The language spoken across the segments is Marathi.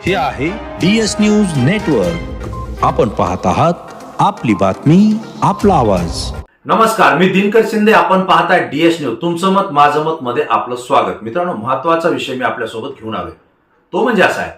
हे आहे DS न्यूज नेटवर्क. आपण पाहत आहात आपली बातमी आपला आवाज. नमस्कार, मी दिनकर शिंदे. आपण पाहताय DS न्यूज. तुमचं मत माझं मत मध्ये आपलं स्वागत. मित्रांनो, महत्वाचा विषय मी आपल्यासोबत घेऊन आलोय. तो म्हणजे असा आहे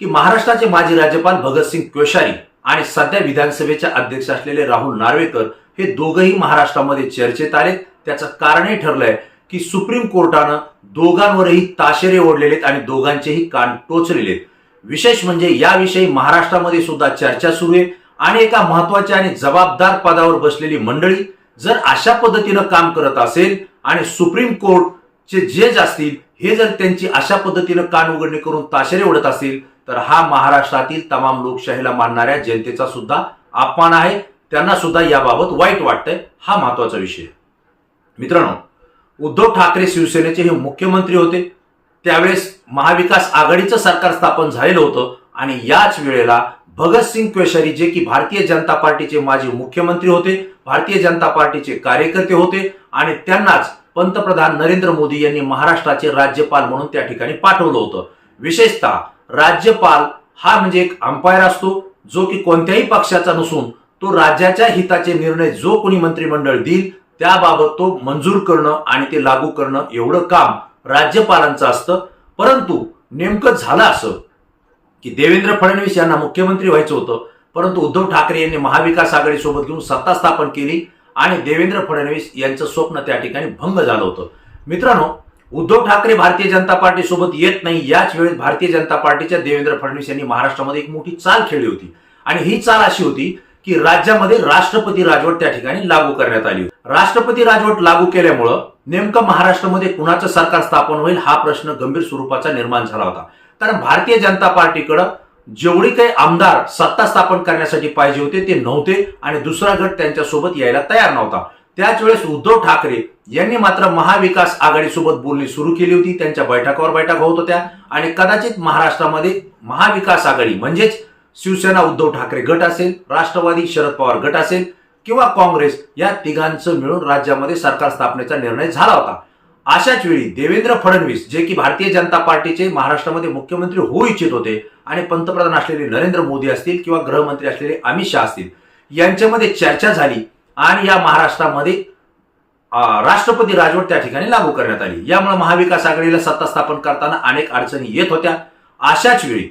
की महाराष्ट्राचे माजी राज्यपाल भगतसिंग कोश्यारी आणि सध्या विधानसभेचे अध्यक्ष असलेले राहुल नार्वेकर हे दोघंही महाराष्ट्रामध्ये चर्चेत आले. त्याचं कारणही ठरलंय की सुप्रीम कोर्टानं दोघांवरही ताशेरे ओढलेले आणि दोघांचेही कान टोचलेले. विशेष म्हणजे याविषयी महाराष्ट्रामध्ये सुद्धा चर्चा सुरू आहे आणि एका महत्वाच्या आणि जबाबदार पदावर बसलेली मंडळी जर अशा पद्धतीनं काम करत असेल आणि सुप्रीम कोर्टचे जज असतील हे जर त्यांची अशा पद्धतीनं कान उघडणी करून ताशेरे ओढत असतील तर हा महाराष्ट्रातील तमाम लोकशाहीला मानणाऱ्या जनतेचा सुद्धा अपमान आहे. त्यांना सुद्धा याबाबत वाईट वाटतंय. हा महत्वाचा विषय. मित्रांनो, उद्धव ठाकरे शिवसेनेचे हे मुख्यमंत्री होते. त्यावेळेस महाविकास आघाडीचं सरकार स्थापन झालेलं होतं आणि याच वेळेला भगतसिंग कोश्यारी जे की भारतीय जनता पार्टीचे माजी मुख्यमंत्री होते, भारतीय जनता पार्टीचे कार्यकर्ते होते आणि त्यांनाच पंतप्रधान नरेंद्र मोदी यांनी महाराष्ट्राचे राज्यपाल म्हणून त्या ठिकाणी पाठवलं होतं. विशेषतः राज्यपाल हा म्हणजे एक अंपायर असतो जो की कोणत्याही पक्षाचा नसून तो राज्याच्या हिताचे निर्णय जो कोणी मंत्रिमंडळ देईल त्याबाबत तो मंजूर करणं आणि ते लागू करणं एवढं काम राज्यपालांचं असतं. परंतु नेमकं झालं असं की देवेंद्र फडणवीस यांना मुख्यमंत्री व्हायचं होतं, परंतु उद्धव ठाकरे यांनी महाविकास आघाडी सोबत घेऊन सत्ता स्थापन केली आणि देवेंद्र फडणवीस यांचं स्वप्न त्या ठिकाणी भंग झालं होतं. मित्रांनो, उद्धव ठाकरे भारतीय जनता पार्टी सोबत येत नाही याच वेळेस भारतीय जनता पार्टीच्या देवेंद्र फडणवीस यांनी महाराष्ट्रामध्ये एक मोठी चाल खेळली होती आणि ही चाल अशी होती की राज्यामध्ये राष्ट्रपती राजवट त्या ठिकाणी लागू करण्यात आली होती. राष्ट्रपती राजवट लागू केल्यामुळं नेमकं महाराष्ट्रामध्ये कुणाचं सरकार स्थापन होईल हा प्रश्न गंभीर स्वरूपाचा निर्माण झाला होता. कारण भारतीय जनता पार्टीकडं जेवढी काही आमदार सत्ता स्थापन करण्यासाठी पाहिजे होते ते नव्हते आणि दुसरा गट त्यांच्यासोबत यायला तयार नव्हता. त्याच वेळेस उद्धव ठाकरे यांनी मात्र महाविकास आघाडीसोबत बोलणी सुरू केली होती. त्यांच्या बैठकावर बैठका होत होत्या आणि कदाचित महाराष्ट्रामध्ये महाविकास आघाडी म्हणजेच शिवसेना उद्धव ठाकरे गट असेल, राष्ट्रवादी शरद पवार गट असेल किंवा काँग्रेस या तिघांचं मिळून राज्यामध्ये सरकार स्थापनेचा निर्णय झाला होता. अशाच वेळी देवेंद्र फडणवीस जे की भारतीय जनता पार्टीचे महाराष्ट्रामध्ये मुख्यमंत्री होऊ इच्छित होते आणि पंतप्रधान असलेले नरेंद्र मोदी असतील किंवा गृहमंत्री असलेले अमित शहा असतील यांच्यामध्ये चर्चा झाली आणि या महाराष्ट्रामध्ये राष्ट्रपती राजवट त्या ठिकाणी लागू करण्यात आली. यामुळे महाविकास आघाडीला सत्ता स्थापन करताना अनेक अडचणी येत होत्या. अशाच वेळी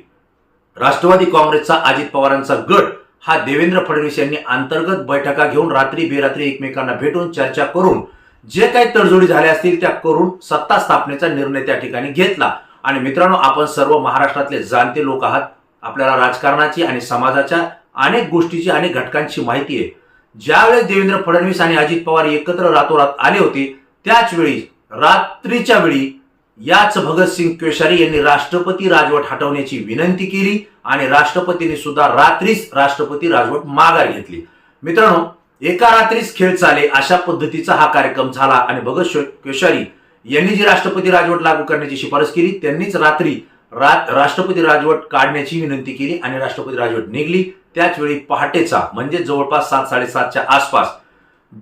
राष्ट्रवादी काँग्रेसचा अजित पवारांचा गट हा देवेंद्र फडणवीस यांनी अंतर्गत बैठका घेऊन रात्री बेरात्री एकमेकांना भेटून चर्चा करून जे काही तडजोडी झाल्या असतील त्या करून सत्ता स्थापनेचा निर्णय त्या ठिकाणी घेतला. आणि मित्रांनो, आपण सर्व महाराष्ट्रातले जाणते लोक आहात. आपल्याला राजकारणाची आणि समाजाच्या अनेक गोष्टीची अनेक घटकांची माहिती आहे. ज्यावेळेस देवेंद्र फडणवीस आणि अजित पवार एकत्र रातोरात आले होते त्याच वेळी रात्रीच्या वेळी याच भगतसिंग कोश्यारी यांनी राष्ट्रपती राजवट हटवण्याची विनंती केली आणि राष्ट्रपतींनी सुद्धा रात्रीच राष्ट्रपती राजवट माघार घेतली. मित्रांनो, एका रात्रीच खेळ चाले अशा पद्धतीचा हा कार्यक्रम झाला आणि भगत कोश्यारी यांनी जी राष्ट्रपती राजवट लागू करण्याची शिफारस केली त्यांनीच रात्री राष्ट्रपती राजवट काढण्याची विनंती केली आणि राष्ट्रपती राजवट निघली. त्याच वेळी पहाटेचा म्हणजे जवळपास 7-7:30च्या आसपास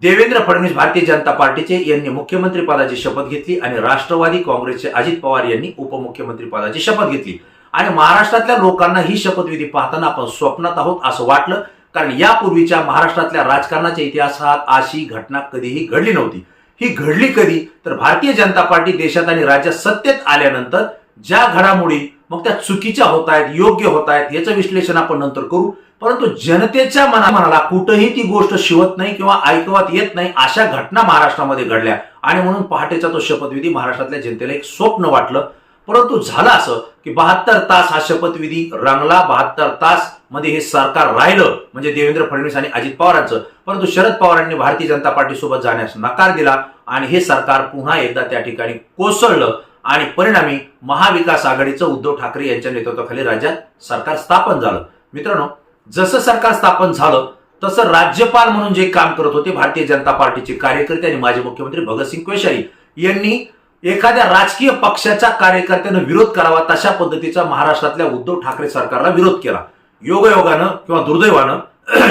देवेंद्र फडणवीस भारतीय जनता पार्टीचे यांनी मुख्यमंत्री पदाची शपथ घेतली आणि राष्ट्रवादी काँग्रेसचे अजित पवार यांनी उपमुख्यमंत्री पदाची शपथ घेतली. आणि महाराष्ट्रातल्या लोकांना ही शपथविधी पाहताना आपण स्वप्नात आहोत असं वाटलं, कारण यापूर्वीच्या महाराष्ट्रातल्या राजकारणाच्या इतिहासात अशी घटना कधीही घडली नव्हती. ही घडली कधी तर भारतीय जनता पार्टी देशात आणि राज्यात सत्तेत आल्यानंतर ज्या घडामोडी मग त्या चुकीच्या होत आहेत योग्य होत आहेत याचं विश्लेषण आपण नंतर करू. परंतु जनतेच्या मनाला कुठेही ती गोष्ट शिवत नाही किंवा ऐकवत येत नाही अशा घटना महाराष्ट्रामध्ये घडल्या आणि म्हणून पहाटेचा तो शपथविधी महाराष्ट्रातल्या जनतेला एक स्वप्न वाटलं. परंतु झालं असं की 72 तास हा शपथविधी रंगला. 72 तास मध्ये हे सरकार राहिलं म्हणजे देवेंद्र फडणवीस आणि अजित पवारांचं. परंतु शरद पवारांनी भारतीय जनता पार्टी सोबत जाण्यास नकार दिला आणि हे सरकार पुन्हा एकदा त्या ठिकाणी कोसळलं आणि परिणामी महाविकास आघाडीचं उद्धव ठाकरे यांच्या नेतृत्वाखाली राज्यात सरकार स्थापन झालं. मित्रांनो, जसं सरकार स्थापन झालं तसं राज्यपाल म्हणून जे काम करत होते भारतीय जनता पार्टीचे कार्यकर्ते आणि माजी मुख्यमंत्री भगतसिंग कोश्यारी यांनी एखाद्या राजकीय पक्षाच्या कार्यकर्त्यानं विरोध करावा तशा पद्धतीचा महाराष्ट्रातल्या उद्धव ठाकरे सरकारला विरोध केला. योगायोगानं किंवा दुर्दैवानं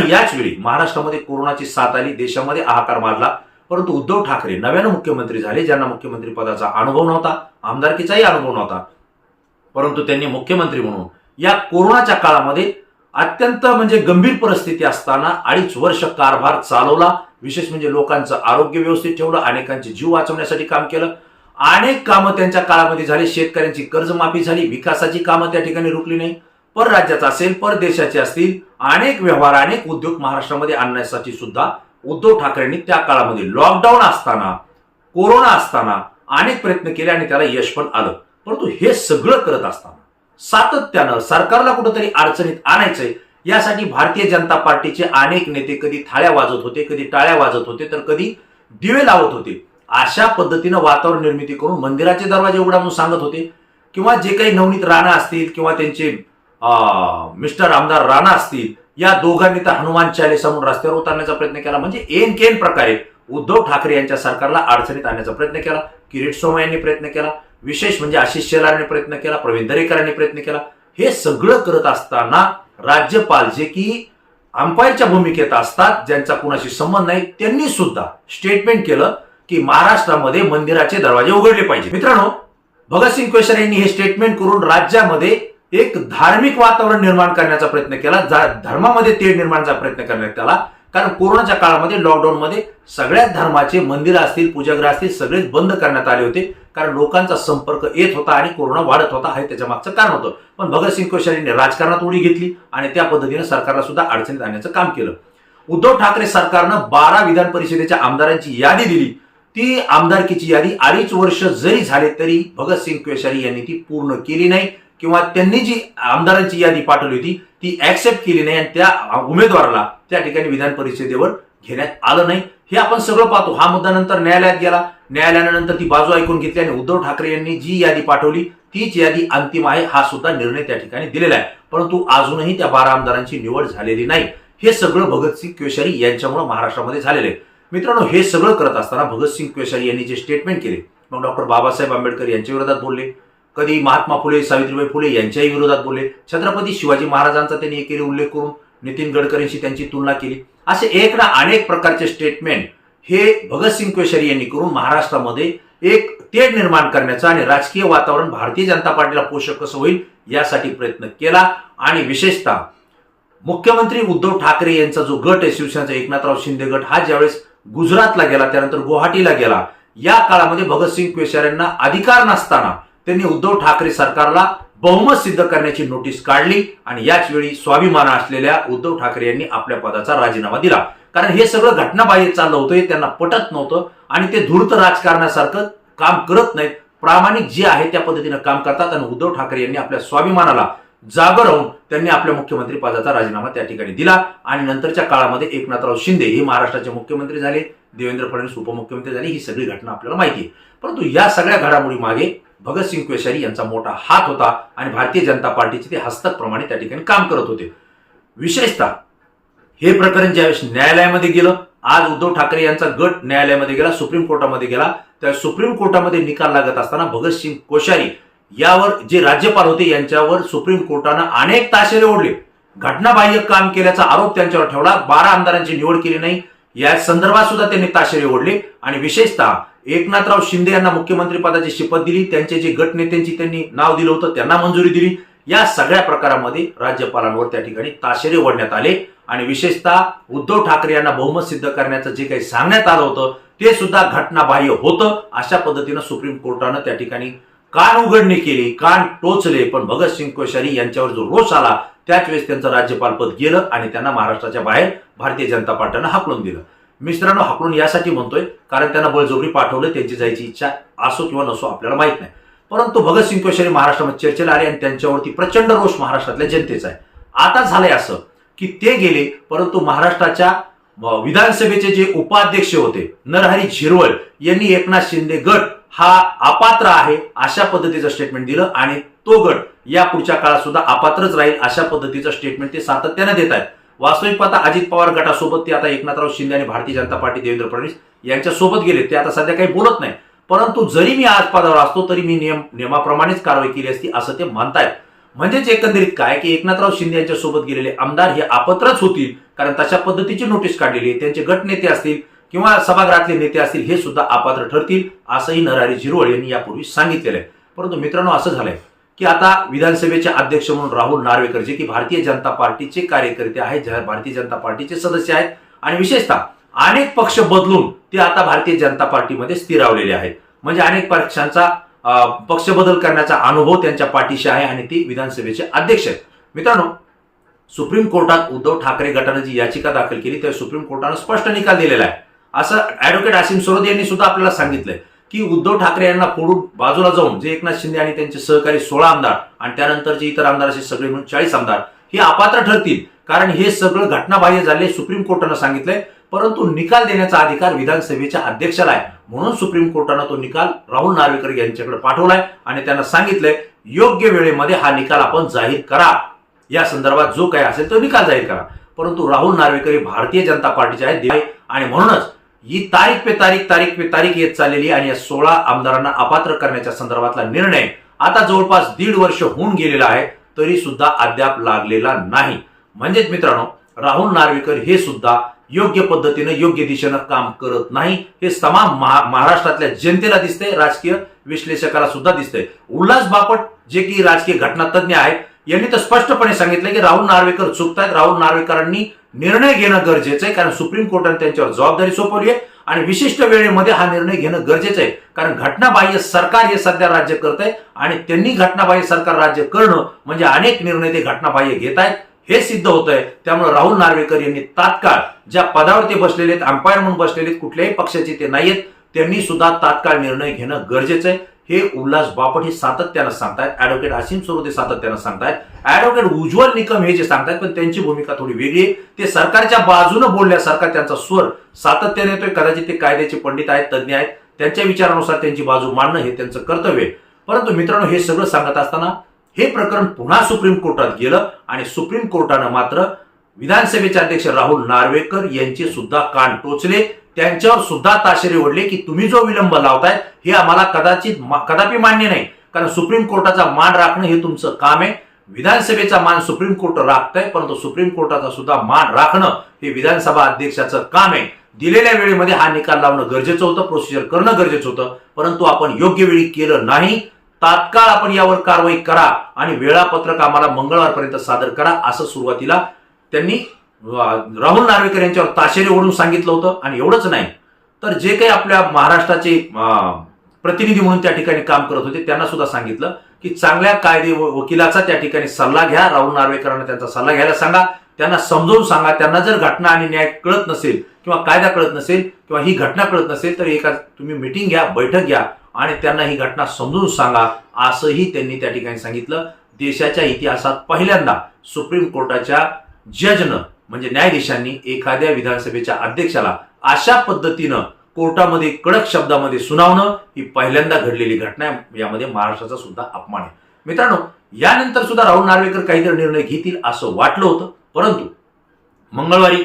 याच वेळी महाराष्ट्रामध्ये कोरोनाची साथ आली, देशामध्ये हाहाकार माजला. परंतु उद्धव ठाकरे नव्यानं मुख्यमंत्री झाले, ज्यांना मुख्यमंत्री पदाचा अनुभव नव्हता, आमदारकीचाही अनुभव नव्हता, परंतु त्यांनी मुख्यमंत्री म्हणून या कोरोनाच्या काळामध्ये अत्यंत म्हणजे गंभीर परिस्थिती असताना 2.5 वर्ष कारभार चालवला. विशेष म्हणजे लोकांचं आरोग्य व्यवस्थित ठेवलं, अनेकांचे जीव वाचवण्यासाठी काम केलं. अनेक कामं त्यांच्या काळामध्ये झाली. शेतकऱ्यांची कर्जमाफी झाली, विकासाची कामं त्या ठिकाणी रुकली नाही. परराज्याचा असेल, परदेशाचे असतील, अनेक व्यवहार, अनेक उद्योग महाराष्ट्रामध्ये आणण्यासाठी सुद्धा उद्धव ठाकरेंनी त्या काळामध्ये लॉकडाऊन असताना, कोरोना असताना अनेक प्रयत्न केले आणि त्याला यश पण आलं. परंतु हे सगळं करत असताना सातत्यानं सरकारला कुठंतरी अडचणीत आणायचंय यासाठी भारतीय जनता पार्टीचे अनेक नेते कधी थाळ्या वाजवत होते, कधी टाळ्या वाजवत होते, तर कधी दिवे लावत होते. अशा पद्धतीनं वातावरण निर्मिती करून मंदिराचे दरवाजे उघडा म्हणून सांगत होते, किंवा जे काही नवनीत राणा असतील किंवा त्यांचे मिस्टर आमदार राणा असतील, या दोघांनी तर हनुमान चालीसा म्हणून रस्त्यावर उतरण्याचा प्रयत्न केला. म्हणजे एन प्रकारे उद्धव ठाकरे यांच्या सरकारला अडचणीत आणण्याचा प्रयत्न केला. किरीट सोमय्या यांनी प्रयत्न केला, विशेष म्हणजे आशिष शेलारने प्रयत्न केला, प्रवीण दरेकरांनी प्रयत्न केला. हे सगळं करत असताना राज्यपाल जे की अंपायरच्या भूमिकेत असतात, ज्यांचा कुणाशी संबंध नाही, त्यांनी सुद्धा स्टेटमेंट केलं की महाराष्ट्रामध्ये मंदिराचे दरवाजे उघडले पाहिजे. मित्रांनो, भगतसिंग कोश्यारी यांनी हे स्टेटमेंट करून राज्यामध्ये एक धार्मिक वातावरण निर्माण करण्याचा प्रयत्न केला, धर्मामध्ये तेढ निर्माणाचा प्रयत्न करण्यात आला. कारण कोरोनाच्या काळामध्ये लॉकडाऊनमध्ये सगळ्याच धर्माचे मंदिरं असतील, पूजागृह असतील, सगळेच बंद करण्यात आले होते. कारण लोकांचा संपर्क येत होता आणि कोरोना वाढत होता, हे त्याच्या मागचं कारण होतं. पण भगतसिंग कोश्यारी यांनी राजकारणात उडी घेतली आणि त्या पद्धतीने सरकारला सुद्धा अडचणीत आणण्याचं काम केलं. उद्धव ठाकरे सरकारनं 12 विधान परिषदेच्या आमदारांची यादी दिली. ती आमदारकीची यादी 2.5 वर्ष जरी झाले तरी भगतसिंग कोश्यारी यांनी ती पूर्ण केली नाही, किंवा त्यांनी जी आमदारांची यादी पाठवली होती ती ऍक्सेप्ट केली नाही आणि त्या उमेदवाराला त्या ठिकाणी विधान परिषदेवर घेण्यात आलं नाही. हे आपण सगळं पाहतो. हा मुद्दा नंतर न्यायालयात गेला, न्यायालयानंतर ती बाजू ऐकून घेतली आणि उद्धव ठाकरे यांनी जी यादी पाठवली तीच यादी अंतिम आहे, हा सुद्धा निर्णय त्या ठिकाणी दिलेला आहे. परंतु अजूनही त्या 12 आमदारांची निवड झालेली नाही. हे सगळं भगतसिंग कोश्यारी यांच्यामुळे महाराष्ट्रामध्ये झालेलं आहे. मित्रांनो, हे सगळं करत असताना भगतसिंग कोश्यारी यांनी जे स्टेटमेंट केले, मग डॉक्टर बाबासाहेब आंबेडकर यांच्या विरोधात बोलले, कधी महात्मा फुले, सावित्रीबाई फुले यांच्याही विरोधात बोलले, छत्रपती शिवाजी महाराजांचा त्यांनी एकेरी उल्लेख करून नितीन गडकरींशी त्यांची तुलना केली. असे एक ना अनेक प्रकारचे स्टेटमेंट हे भगतसिंग कोश्यारी यांनी करून महाराष्ट्रामध्ये एक तेढ निर्माण करण्याचा आणि राजकीय वातावरण भारतीय जनता पार्टीला पोषक कसं होईल यासाठी प्रयत्न केला. आणि विशेषतः मुख्यमंत्री उद्धव ठाकरे यांचा जो गट आहे, शिवसेनेचा एकनाथराव शिंदे गट, हा ज्यावेळेस गुजरातला गेला, त्यानंतर गुवाहाटीला गेला, या काळामध्ये भगतसिंग कोश्यारींना अधिकार नसताना त्यांनी उद्धव ठाकरे सरकारला बहुमत सिद्ध करण्याची नोटीस काढली आणि याच वेळी स्वाभिमान असलेल्या उद्धव ठाकरे यांनी आपल्या पदाचा राजीनामा दिला. कारण हे सगळं घटनाबाह्य चाललं होतं, हे त्यांना पटत नव्हतं आणि ते धूर्त राजकारणासारखं काम करत नाहीत. प्रामाणिक जे आहे त्या पद्धतीनं काम करतात आणि उद्धव ठाकरे यांनी आपल्या स्वाभिमानाला जागं राहून त्यांनी आपल्या मुख्यमंत्री पदाचा राजीनामा त्या ठिकाणी दिला. आणि नंतरच्या काळामध्ये एकनाथराव शिंदे हे महाराष्ट्राचे मुख्यमंत्री झाले, देवेंद्र फडणवीस उपमुख्यमंत्री झाले. ही सगळी घटना आपल्याला माहिती आहे. परंतु या सगळ्या घडामोडी मागे भगतसिंग कोश्यारी यांचा मोठा हात होता आणि भारतीय जनता पार्टीचे ते हस्तक प्रमाणे त्या ठिकाणी काम करत होते. विशेषतः हे प्रकरण ज्यावेळेस न्यायालयामध्ये गेलं, आज उद्धव ठाकरे यांचा गट न्यायालयामध्ये गेला, सुप्रीम कोर्टामध्ये गेला, त्या सुप्रीम कोर्टामध्ये निकाल लागत असताना भगतसिंग कोश्यारी यावर जे राज्यपाल होते यांच्यावर सुप्रीम कोर्टानं अनेक ताशेरे ओढले, घटनाबाह्य काम केल्याचा आरोप त्यांच्यावर ठेवला, 12 आमदारांची निवड केली नाही या संदर्भात सुद्धा त्यांनी ताशेरे ओढले. आणि विशेषतः एकनाथराव शिंदे यांना मुख्यमंत्री पदाची शपथ दिली, त्यांचे जे गटनेत्यांची त्यांनी नाव दिलं होतं त्यांना मंजुरी दिली. या सगळ्या प्रकारामध्ये राज्यपालांवर त्या ठिकाणी ताशेरे ओढण्यात आले. आणि विशेषतः उद्धव ठाकरे यांना बहुमत सिद्ध करण्याचं जे काही सांगण्यात आलं होतं ते सुद्धा घटनाबाह्य होतं. अशा पद्धतीनं सुप्रीम कोर्टानं त्या ठिकाणी कान उघडणी केली, कान टोचले. पण भगतसिंग कोश्यारी यांच्यावर जो रोष आला त्याच वेळेस त्यांचं राज्यपालपद गेलं आणि त्यांना महाराष्ट्राच्या बाहेर भारतीय जनता पार्टीनं हाकलून दिलं. मित्रांनो, हाकलून यासाठी म्हणतोय कारण त्यांना बळजबरी पाठवलं, त्यांची जायची इच्छा असो किंवा नसो आपल्याला माहित नाही. परंतु भगतसिंग कोश्यारी महाराष्ट्रामध्ये चर्चेला आले आणि त्यांच्यावरती प्रचंड रोष महाराष्ट्रातल्या जनतेचा आहे. आता झालंय असं की ते गेले, परंतु महाराष्ट्राच्या विधानसभेचे जे उपाध्यक्ष होते नरहरी झिरवळ यांनी एकनाथ शिंदे गट हा अपात्र आहे अशा पद्धतीचं स्टेटमेंट दिलं आणि तो गट या पुढच्या काळात सुद्धा अपात्रच राहील अशा पद्धतीचं स्टेटमेंट ते सातत्यानं देत आहेत. वास्तविक पाहता अजित पवार गटासोबत ते आता एकनाथराव शिंदे आणि भारतीय जनता पार्टी देवेंद्र फडणवीस यांच्या सोबत गेले, ते आता सध्या काही बोलत नाही. परंतु जरी मी आज पदावर असतो तरी मी नियमाप्रमाणेच कारवाई केली असती असं ते म्हणतायत. म्हणजेच एकंदरीत काय की एकनाथराव शिंदे यांच्या सोबत गेलेले आमदार हे अपात्रच होतील, कारण तशा पद्धतीची नोटीस काढलेली आहे. त्यांचे गटनेते असतील किंवा सभागृहातले नेते असतील हे सुद्धा अपात्र ठरतील असंही नरहरी झिरवळ यांनी यापूर्वी सांगितलेलं आहे. परंतु मित्रांनो, असं झालंय की आता विधानसभेचे अध्यक्ष म्हणून राहुल नार्वेकर जे की भारतीय जनता पार्टीचे कार्यकर्ते आहेत, भारतीय जनता पार्टीचे सदस्य आहेत आणि विशेषतः अनेक पक्ष बदलून ते आता भारतीय जनता पार्टीमध्ये स्थिरावलेले आहेत. म्हणजे अनेक पक्षांचा पक्ष बदल करण्याचा अनुभव त्यांच्या पाठीशी आहे आणि ती विधानसभेचे अध्यक्ष आहेत. मित्रांनो, सुप्रीम कोर्टात उद्धव ठाकरे गटाने जी याचिका दाखल केली त्या सुप्रीम कोर्टाने स्पष्ट निकाल दिलेला आहे. असं ऍडव्होकेट असीम सरोदे यांनी सुद्धा आपल्याला सांगितलंय की उद्धव ठाकरे यांना फोडून बाजूला जाऊन जे एकनाथ शिंदे आणि त्यांचे सहकारी 16 आमदार आणि त्यानंतरचे इतर आमदार असे सगळे म्हणून 40 आमदार हे अपात्र ठरतील, कारण हे सगळं घटनाबाह्य झाले सुप्रीम कोर्टानं सांगितलंय. परंतु निकाल देण्याचा अधिकार विधानसभेच्या अध्यक्षाला आहे, म्हणून सुप्रीम कोर्टानं तो निकाल राहुल नार्वेकर यांच्याकडे पाठवलाय आणि त्यांना सांगितलंय योग्य वेळेमध्ये हा निकाल आपण जाहीर करा, या संदर्भात जो काही असेल तो निकाल जाहीर करा. परंतु राहुल नार्वेकर हे भारतीय जनता पार्टीचे आहेत आणि म्हणूनच ही तारीख पे तारीख येत चाललेली आणि या 16 आमदारांना अपात्र करण्याच्या संदर्भातला निर्णय आता जवळपास 1.5 वर्ष होऊन गेलेला आहे, तरी सुद्धा अद्याप लागलेला नाही. म्हणजेच मित्रांनो, राहुल नार्वेकर हे सुद्धा योग्य पद्धतीनं योग्य दिशेनं काम करत नाही, हे तमाम महाराष्ट्रातल्या जनतेला दिसतंय, राजकीय विश्लेषकाला सुद्धा दिसतंय. उल्हास बापट जे की राजकीय घटनातज्ञ आहेत यांनी तर स्पष्टपणे सांगितलं की राहुल नार्वेकर चुकतायत, राहुल नार्वेकरांनी निर्णय घेणं गरजेचं आहे, कारण सुप्रीम कोर्टाने त्यांच्यावर जबाबदारी सोपवली आहे आणि विशिष्ट वेळेमध्ये हा निर्णय घेणं गरजेचं आहे. कारण घटनाबाह्य सरकार हे सध्या राज्य करत आहे आणि त्यांनी घटनाबाह्य सरकार राज्य करणं म्हणजे अनेक निर्णय ते घटनाबाह्य घेत आहेत हे सिद्ध होत आहे. त्यामुळे राहुल नार्वेकर यांनी तात्काळ ज्या पदावर ते बसलेले आहेत, अंपायर म्हणून बसलेले आहेत, कुठल्याही पक्षाचे ते नाहीयेत, त्यांनी सुद्धा तात्काळ निर्णय घेणं गरजेचं आहे. हे उल्हास बापट हे सातत्यानं सांगतायत, ऍडव्होकेट असीम सरोदे सातत्यानं सांगतायत, ऍडव्होकेट उज्ज्वल निकम हे जे सांगतायत, पण त्यांची भूमिका थोडी वेगळी आहे. ते सरकारच्या बाजूने बोलल्यासारखा त्यांचा स्वर सातत्याने येतोय. कदाचित ते कायद्याचे पंडित आहेत, तज्ज्ञ आहेत, त्यांच्या विचारानुसार त्यांची बाजू मांडणं हे त्यांचं कर्तव्य आहे. परंतु मित्रांनो, हे सगळं सांगत असताना हे प्रकरण पुन्हा सुप्रीम कोर्टात गेलं आणि सुप्रीम कोर्टानं मात्र विधानसभेचे अध्यक्ष राहुल नार्वेकर यांचे सुद्धा कान टोचले, त्यांच्यावर सुद्धा ताशेरे ओढले की तुम्ही जो विलंब लावताय हे आम्हाला कदापि मान्य नाही, कारण सुप्रीम कोर्टाचा मान राखणं हे तुमचं काम आहे. विधानसभेचा मान सुप्रीम कोर्ट राखतंय, परंतु सुप्रीम कोर्टाचा सुद्धा मान राखणं हे विधानसभा अध्यक्षाचं काम आहे. दिलेल्या वेळेमध्ये हा निकाल लावणं गरजेचं होतं, प्रोसिजर करणं गरजेचं होतं, परंतु आपण योग्य वेळी केलं नाही. तात्काळ आपण यावर कारवाई करा आणि वेळापत्रक आम्हाला मंगळवारपर्यंत सादर करा, असं सुरुवातीला त्यांनी राहुल नार्वेकर यांच्यावर ताशेरे ओढून सांगितलं होतं. आणि एवढंच नाही तर जे काही आपल्या महाराष्ट्राचे प्रतिनिधी म्हणून त्या ठिकाणी काम करत होते त्यांना सुद्धा सांगितलं की चांगल्या कायदे वकिलाचा त्या ठिकाणी सल्ला घ्या, राहुल नार्वेकरांना त्यांचा सल्ला घ्यायला सांगा, त्यांना समजावून सांगा. त्यांना जर घटना आणि न्याय कळत नसेल किंवा कायदा कळत नसेल किंवा ही घटना कळत नसेल तर एका तुम्ही मीटिंग घ्या, बैठक घ्या आणि त्यांना ही घटना समजून सांगा, असंही त्यांनी त्या ठिकाणी सांगितलं. देशाच्या इतिहासात पहिल्यांदा सुप्रीम कोर्टाच्या जजनं म्हणजे न्यायाधीशांनी एखाद्या विधानसभेच्या अध्यक्षाला अशा पद्धतीनं कोर्टामध्ये कडक शब्दामध्ये सुनावणं ही पहिल्यांदा घडलेली घटना आहे. यामध्ये महाराष्ट्राचा सुद्धा अपमान आहे. मित्रांनो, यानंतर सुद्धा राहुल नार्वेकर काहीतरी निर्णय घेतील असं वाटलं होतं, परंतु मंगळवारी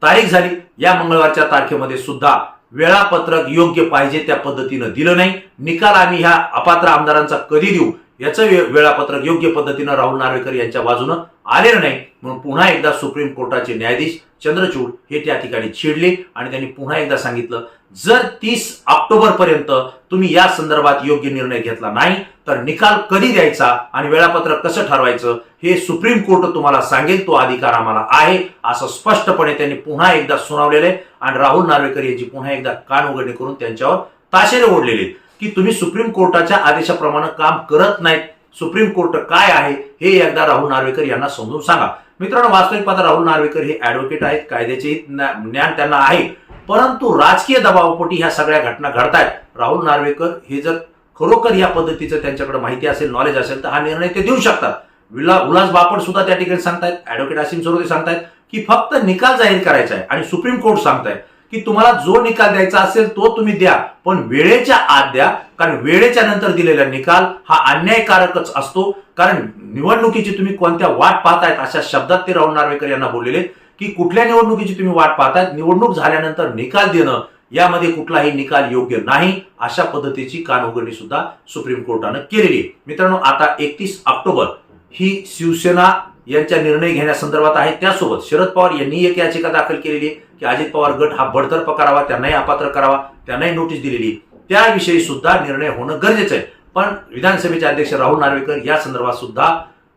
तारीख झाली. या मंगळवारच्या तारखेमध्ये सुद्धा वेळापत्रक योग्य पाहिजे त्या पद्धतीनं दिलं नाही. निकाल आम्ही ह्या अपात्र आमदारांचा कधी देऊ याचं वेळापत्रक योग्य पद्धतीनं राहुल नार्वेकर यांच्या बाजूनं आलेलं नाही, म्हणून पुन्हा एकदा सुप्रीम कोर्टाचे न्यायाधीश चंद्रचूड हे त्या ठिकाणी चिडले आणि त्यांनी पुन्हा एकदा सांगितलं जर 30 ऑक्टोबर पर्यंत तुम्ही या संदर्भात योग्य निर्णय घेतला नाही तर निकाल कधी द्यायचा आणि वेळापत्रक कसं ठरवायचं हे सुप्रीम कोर्ट तुम्हाला सांगेल, तो अधिकार आम्हाला आहे, असं स्पष्टपणे त्यांनी पुन्हा एकदा सुनावलेलं आहे. आणि राहुल नार्वेकर यांची पुन्हा एकदा कान उघडणी करून त्यांच्यावर ताशेरे ओढलेले की तुम्ही सुप्रीम कोर्टाच्या आदेशाप्रमाणे काम करत नाहीत. सुप्रीम कोर्ट काय आहे हे एकदा राहुल नार्वेकर यांना समजून सांगा. मित्रांनो, वास्तविक पाहता राहुल नार्वेकर हे ऍडव्होकेट आहेत, कायद्याचे ज्ञान त्यांना आहे, परंतु राजकीय दबावापोटी ह्या सगळ्या घटना घडतायत. राहुल नार्वेकर हे जर खरोखर या पद्धतीचं त्यांच्याकडे माहिती असेल, नॉलेज असेल तर हा निर्णय ते देऊ शकतात. उल्हास बापट सुद्धा त्या ठिकाणी सांगतायत, ऍडव्होकेट असीम सरोदे सांगतायत की फक्त निकाल जाहीर करायचा आहे आणि सुप्रीम कोर्ट सांगतायत की तुम्हाला जो निकाल द्यायचा असेल तो तुम्ही द्या, पण वेळेच्या आत द्या, कारण वेळेच्या नंतर दिलेला निकाल हा अन्यायकारकच असतो. कारण निवडणुकीची तुम्ही कोणत्या वाट पाहतायत अशा शब्दात ते राहुल नार्वेकर यांना बोललेले की कुठल्या निवडणुकीची तुम्ही वाट पाहतायत, निवडणूक झाल्यानंतर निकाल देणं यामध्ये कुठलाही निकाल योग्य नाही, अशा पद्धतीची कानउघडणी सुद्धा सुप्रीम कोर्टानं केलेली आहे. मित्रांनो, आता 31 ऑक्टोबर ही शिवसेना यांच्या निर्णय घेण्यासंदर्भात आहे. त्यासोबत शरद पवार यांनी एक याचिका दाखल केलेली आहे की अजित पवार गट हा बडतर्फ करावा, त्यांनाही अपात्र करावा, त्यांनाही नोटीस दिलेली, त्याविषयी सुद्धा निर्णय होणं गरजेचं आहे. पण विधानसभेचे अध्यक्ष राहुल नार्वेकर या संदर्भात सुद्धा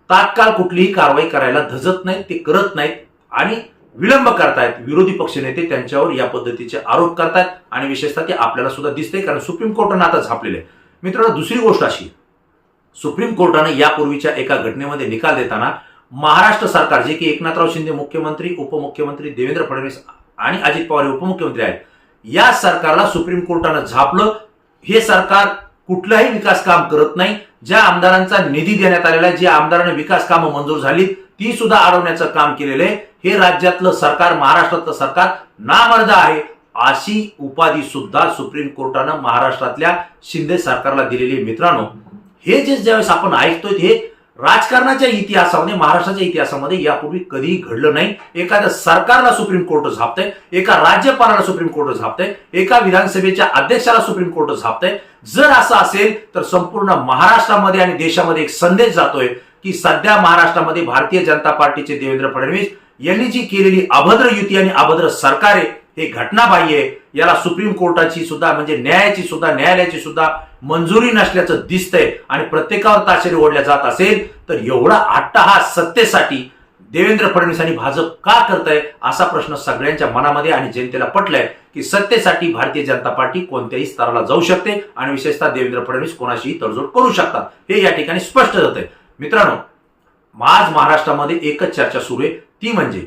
तात्काळ कुठलीही कारवाई करायला धजत नाहीत, ते करत नाहीत आणि विलंब करतायत. विरोधी पक्षनेते त्यांच्यावर या पद्धतीचे आरोप करतायत आणि विशेषतः ते आपल्याला सुद्धा दिसते, कारण सुप्रीम कोर्टानं आता झापलेले आहे. मित्रांनो, दुसरी गोष्ट अशी, सुप्रीम कोर्टाने यापूर्वीच्या एका घटनेमध्ये निकाल देताना महाराष्ट्र सरकार, जे की एकनाथराव शिंदे मुख्यमंत्री, उपमुख्यमंत्री देवेंद्र फडणवीस आणि अजित पवार उपमुख्यमंत्री आहेत, या सरकारला सुप्रीम कोर्टानं झापलं. हे सरकार कुठलाही विकास काम करत नाही. ज्या आमदारांचा निधी देण्यात आलेला आहे, ज्या आमदारांना विकास कामं मंजूर झाली ती सुद्धा अडवण्याचं काम केलेलं आहे. हे राज्यातलं सरकार, महाराष्ट्रातलं सरकार नामर्द आहे, अशी उपाधी सुद्धा सुप्रीम कोर्टानं महाराष्ट्रातल्या शिंदे सरकारला दिलेली आहे. मित्रांनो, हे जे ज्यावेळेस आपण ऐकतोय हे राजकारणाच्या इतिहासामध्ये, महाराष्ट्राच्या इतिहासामध्ये यापूर्वी कधीही घडलं नाही. एखाद्या सरकारला सुप्रीम कोर्ट झापतंय, एका राज्यपालाला सुप्रीम कोर्ट झापतंय, एका विधानसभेच्या अध्यक्षाला सुप्रीम कोर्ट झापतंय. जर असं असेल तर संपूर्ण महाराष्ट्रामध्ये आणि देशामध्ये एक संदेश जातोय की सध्या महाराष्ट्रामध्ये भारतीय जनता पार्टीचे देवेंद्र फडणवीस यांनी जी केलेली अभद्र युती आणि अभद्र सरकार आहे हे घटनाबाह्य आहे. याला सुप्रीम कोर्टाची सुद्धा, म्हणजे न्यायालयाची सुद्धा मंजुरी नसल्याचं दिसतंय आणि प्रत्येकावर ताशेरे ओढल्या जात असेल तर एवढा अट्टहास सत्तेसाठी देवेंद्र फडणवीस आणि भाजप का करताय असा प्रश्न सगळ्यांच्या मनामध्ये आणि जनतेला पटलाय की सत्तेसाठी भारतीय जनता पार्टी कोणत्याही स्तराला जाऊ शकते आणि विशेषतः देवेंद्र फडणवीस कोणाशीही तडजोड करू शकतात, हे या ठिकाणी स्पष्ट होतंय. मित्रांनो, आज महाराष्ट्रामध्ये एकच चर्चा सुरू आहे, ती म्हणजे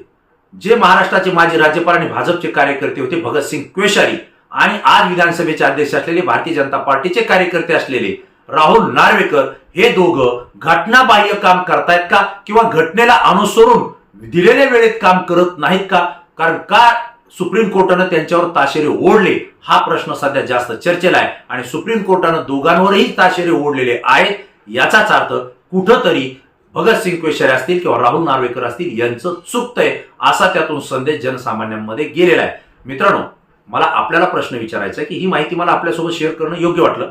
जे महाराष्ट्राचे माजी राज्यपाल आणि भाजपचे कार्यकर्ते होते भगतसिंग कोश्यारी आणि आज विधानसभेचे अध्यक्ष असलेले भारतीय जनता पार्टीचे कार्यकर्ते असलेले राहुल नार्वेकर, हे दोघं घटनाबाह्य काम करतायत का किंवा घटनेला अनुसरून दिलेल्या वेळेत काम करत नाहीत का? कारण का सुप्रीम कोर्टानं त्यांच्यावर ताशेरे ओढले हा प्रश्न सध्या जास्त चर्चेला आहे आणि सुप्रीम कोर्टानं दोघांवरही ताशेरे ओढलेले आहेत. याचाच अर्थ कुठंतरी भगतसिंग कोश्यारी असतील किंवा राहुल नार्वेकर असतील यांचं चुकतंय असा त्यातून संदेश जनसामान्यांमध्ये गेलेला आहे. मित्रांनो, मला आपल्याला प्रश्न विचारायचा आहे की ही माहिती मला आपल्यासोबत शेअर करणं योग्य वाटलं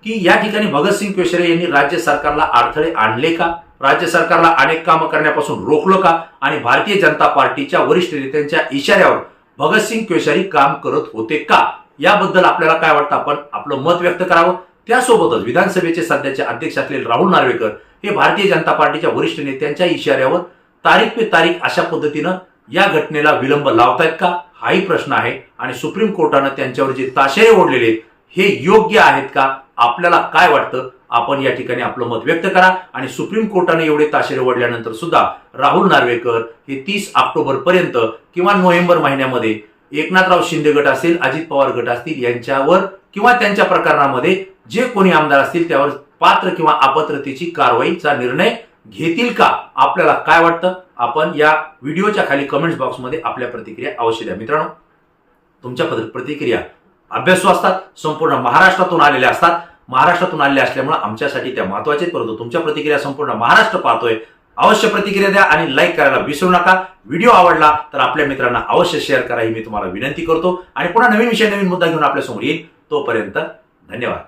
की या ठिकाणी भगतसिंग कोश्यारी यांनी राज्य सरकारला अडथळे आणले का? राज्य सरकारला अनेक कामं करण्यापासून रोखलं का? आणि भारतीय जनता पार्टीच्या वरिष्ठ नेत्यांच्या इशाऱ्यावर भगतसिंग कोश्यारी काम करत होते का? याबद्दल आपल्याला काय वाटतं, आपण आपलं मत व्यक्त करावं. त्यासोबतच विधानसभेचे सध्याचे अध्यक्ष असलेले राहुल नार्वेकर हे भारतीय जनता पार्टीच्या वरिष्ठ नेत्यांच्या इशाऱ्यावर तारीख पे तारीख अशा पद्धतीनं या घटनेला विलंब लावतायत का? हाही प्रश्न आहे. आणि सुप्रीम कोर्टानं त्यांच्यावर जे ताशेरे ओढलेले आहेत हे योग्य आहेत का? आपल्याला काय वाटतं? आपण या ठिकाणी आपलं मत व्यक्त करा. आणि सुप्रीम कोर्टाने एवढे ताशेरे ओढल्यानंतर सुद्धा राहुल नार्वेकर हे 30 ऑक्टोबर पर्यंत किंवा नोव्हेंबर महिन्यामध्ये एकनाथराव शिंदे गट असेल, अजित पवार गट असतील यांच्यावर किंवा त्यांच्या प्रकरणामध्ये जे कोणी आमदार असतील त्यावर पात्र किंवा अपात्रतेची कारवाईचा निर्णय घेतील का? आपल्याला काय वाटतं? आपण या व्हिडिओच्या खाली कमेंट्स बॉक्समध्ये आपल्या प्रतिक्रिया अवश्य द्या. मित्रांनो, तुमच्या प्रतिक्रिया अभ्यासू असतात, संपूर्ण महाराष्ट्रातून आलेल्या असतात. महाराष्ट्रातून आलेल्या असल्यामुळे आमच्यासाठी त्या महत्वाचे, परंतु तुमच्या प्रतिक्रिया संपूर्ण महाराष्ट्र पाहतोय. अवश्य प्रतिक्रिया द्या आणि लाईक करायला विसरू नका. व्हिडिओ आवडला तर आपल्या मित्रांना अवश्य शेअर करा ही मी तुम्हाला विनंती करतो. आणि पुन्हा नवीन विषय, नवीन मुद्दा घेऊन आपल्या समोर येईल. तोपर्यंत धन्यवाद.